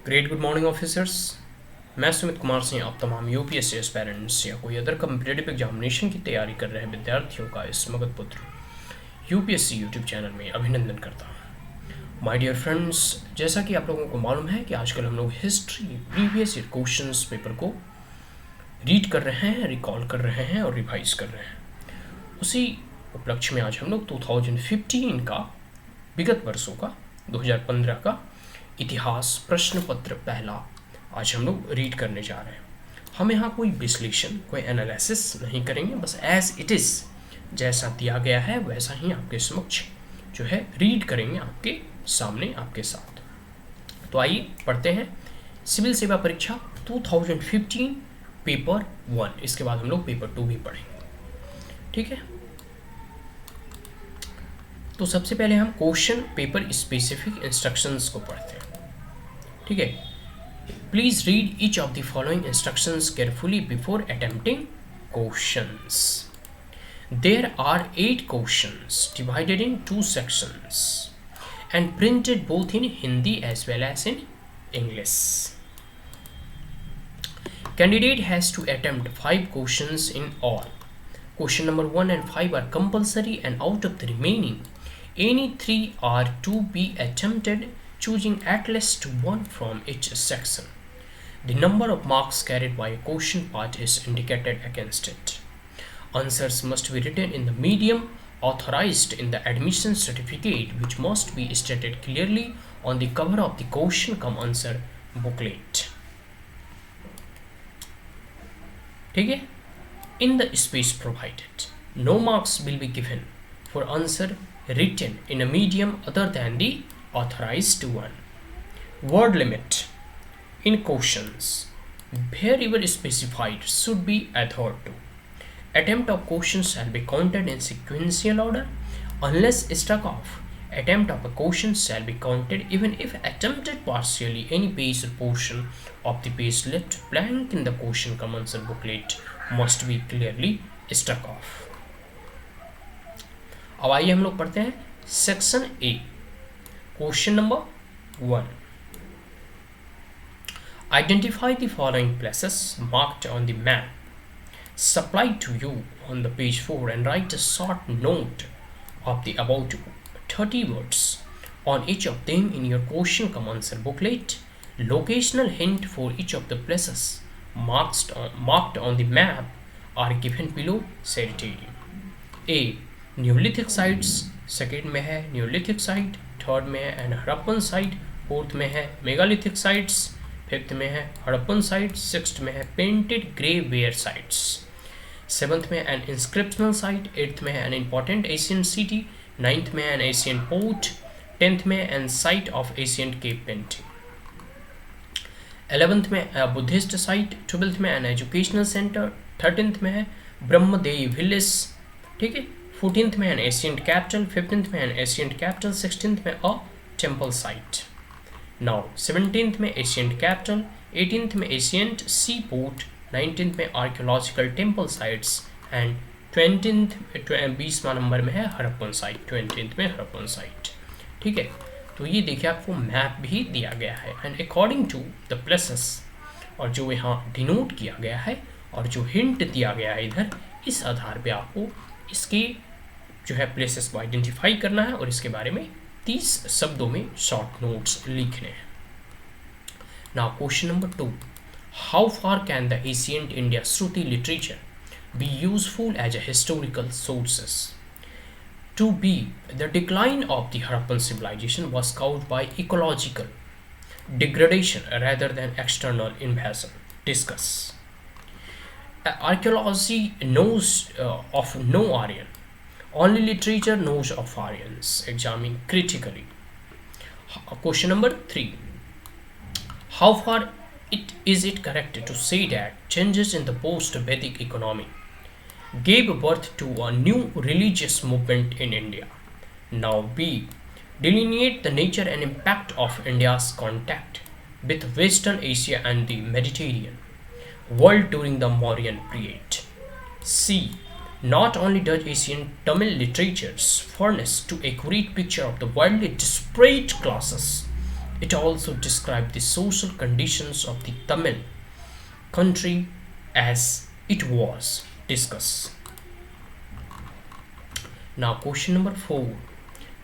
Great good morning officers. मैं सुमित कुमार सिंह आप तमाम यूपीएससी एस्पायरेंट्स या कोई अदर कम्पिटेटिव एग्जामिनेशन की तैयारी कर रहे विद्यार्थियों का इस मगध पुत्र यूपीएससी यूट्यूब चैनल में अभिनंदन करता हूँ। माय डियर फ्रेंड्स, जैसा कि आप लोगों को मालूम है कि आजकल हम लोग history previous year questions paper को रीड कर रहे हैं, रिकॉल कर रहे हैं और रिवाइज कर रहे हैं। उसी उपलक्ष्य में आज हम लोग 2015 का विगत वर्षों का 2015 का इतिहास प्रश्न पत्र पहला आज हम लोग रीड करने जा रहे हैं। हम यहाँ कोई विश्लेषण, कोई एनालिसिस नहीं करेंगे, बस एज इट इज़ जैसा दिया गया है वैसा ही आपके समक्ष जो है रीड करेंगे, आपके सामने, आपके साथ। तो आइए पढ़ते हैं सिविल सेवा परीक्षा 2015 पेपर 1। इसके बाद हम लोग पेपर 2 भी पढ़ेंगे, ठीक है। तो सबसे पहले हम क्वेश्चन पेपर स्पेसिफिक इंस्ट्रक्शंस को पढ़ते हैं, ठीक है। Please read each of the following instructions carefully before attempting questions. There are 8 questions divided in 2 sections and printed both in Hindi as well as in English. Candidate has to attempt 5 questions in all. Question number 1 and 5 are compulsory, and out of the remaining, any 3 are to be attempted, choosing at least 1 from each section. The number of marks carried by a question part is indicated against it. Answers must be written in the medium authorized in the admission certificate, which must be stated clearly on the cover of the question cum answer booklet. ठीक है। In the space provided, no marks will be given for answer written in a medium other than the authorized one. Word limit in questions wherever specified should be adhered to. Attempt of questions shall be counted in sequential order unless struck off. Attempt of a question shall be counted even if attempted partially. Any page or portion of the page left blank in the question cum answer booklet must be clearly struck off. अब आइए हम लोग पढ़ते हैं section A, question number 1. Identify the following places marked on the map supplied to you on the page 4 and write a short note of the about 30 words on each of them in your question cum answer booklet. Locational hint for each of the places marked on the map are given below cited. A. Neolithic sites, second में है Neolithic site, third में है and Harappan site, fourth में है Megalithic sites, fifth में है Harappan site, sixth में है painted grey ware sites, seventh में एन इंस्क्रिप्शनल साइट, एट्थ में है an important Asian city, ninth में एन एशियन पोर्ट, टेंथ में an site of Asian cave painting, 11th में बुद्धिस्ट साइट, 12th में एन एजुकेशनल सेंटर, 13th में है Brahmadev village, ठीक है, 14th में एन एशियंट कैपिटल, 15th में एन एशियंट कैपिटल, 16th में a temple site. Now 17th में एशियंट कैपिटल, 18th में एशियंट सी पोर्ट, 19th में आर्कियोलॉजिकल टेम्पल साइट्स एंड 20वां नंबर में है हड़प्पन साइट, 20th में हड़प्पन साइट, ठीक है। तो ये देखिए आपको मैप भी दिया गया है and according to the places, और जो यहाँ डिनोट किया गया है और जो हिंट दिया गया है इधर, इस आधार पे आपको इसके जो है प्लेसेस को आइडेंटिफाई करना है और इसके बारे में 30 शब्दों में शॉर्ट नोट्स लिखने हैं। Now question number 2. How far can the ancient India shruti literature be useful as a historical sources? To be, the decline of the Harappan civilization was caused by ecological degradation rather than external invasion. Discuss. Archaeology knows of no Aryan. Only literature knows of Aryans. Examine critically. Question number 3. How far is it correct to say that changes in the post-Vedic economy gave birth to a new religious movement in India? Now B. Delineate the nature and impact of India's contact with Western Asia and the Mediterranean world during the Mauryan period. C. Not only does Asian Tamil literatures furnish an accurate picture of the widely disparate classes It also described the social conditions of the Tamil country as it was. Discuss. Now question number 4.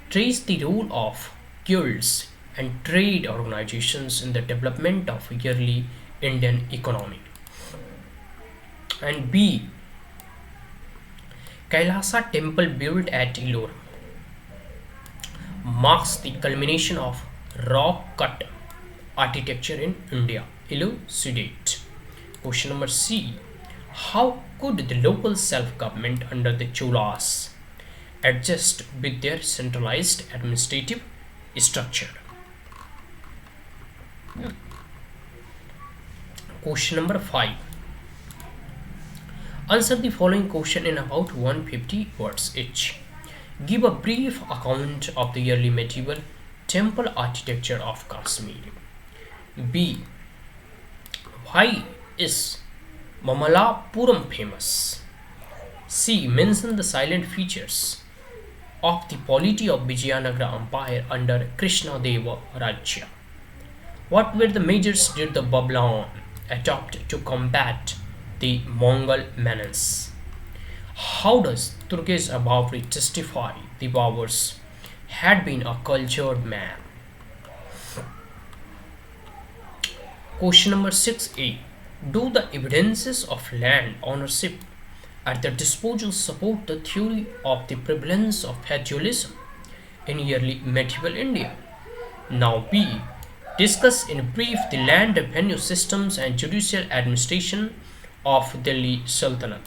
Trace the role of guilds and trade organizations in the development of early Indian economy. And B. Kailasa temple built at Ellora marks the culmination of rock cut architecture in India. Elucidate. Question number C. How could the local self-government under the Cholas adjust with their centralized administrative structure? Question number 5. Answer the following question in about 150 words each. Give a brief account of the early medieval temple architecture of Kashmir. B. Why is Mamallapuram famous? C. Mention the silent features of the polity of Vijayanagara Empire under Krishnadeva Rajya. What were the measures did the Babylon adopt to combat the Mongol menace? How does Turgesh Babri justify the Baburs had been a cultured man? Question number 6a. Do the evidences of land ownership at the disposal support the theory of the prevalence of feudalism in early medieval India? Now B. Discuss in brief the land revenue systems and judicial administration of Delhi Sultanate.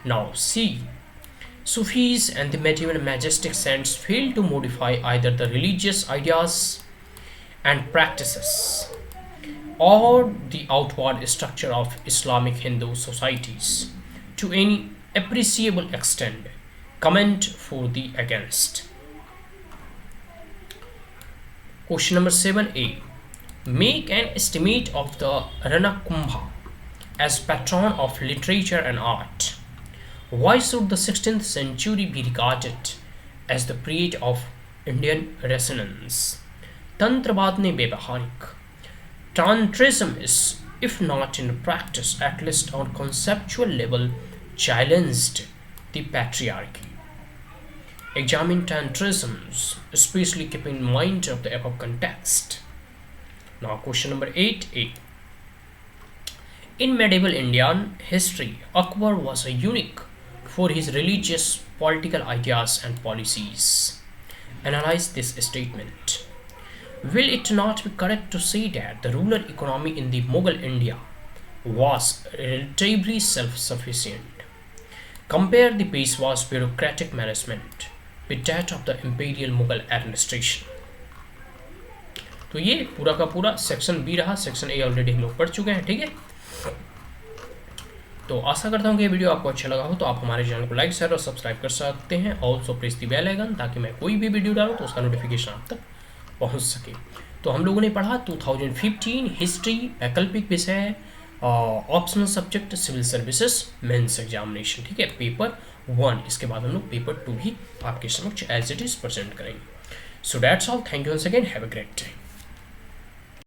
Now C. Sufis and the medieval majestic saints failed to modify either the religious ideas and practices or the outward structure of Islamic Hindu societies to any appreciable extent. Comment for the against. Question number 7a. Make an estimate of the Ranakumbha as patron of literature and art. Why should the 16th century be regarded as the period of Indian Renaissance? Tantravad ne व्यवहारिक. Tantrism is, if not in practice, at least on conceptual level, challenged the patriarchy. Examine tantrisms, especially keeping in mind of the above context. Now question number 8a. In medieval Indian history, Akbar was a unique for his religious, political ideas and policies. Analyze this statement. Will it not be correct to say that the rural economy in the Mughal India was relatively self-sufficient? Compare the Peshwa's bureaucratic management with that of the imperial Mughal administration. तो ये पूरा का पूरा section B रहा, section A already हम लोग पढ़ चुके हैं, ठीक है। तो आशा करता हूँ कि ये वीडियो आपको अच्छा लगा हो, तो आप हमारे चैनल को लाइक शेयर और सब्सक्राइब कर सकते हैं। Also press the bell icon ताकि मैं कोई भी वीडियो डालूँ तो उसका नोटिफिकेशन आप तक पहुँच सके। तो हम लोगों ने पढ़ा 2015 हिस्ट्री वैकल्पिक विषय optional subject civil services mains examination, ठीक है, पेपर 1। इसके बाद हम लोग पेपर 2 भी आपके समक्ष एज इट इज प्रेजेंट करेंगे। So that's all, thank you once again, have a great day.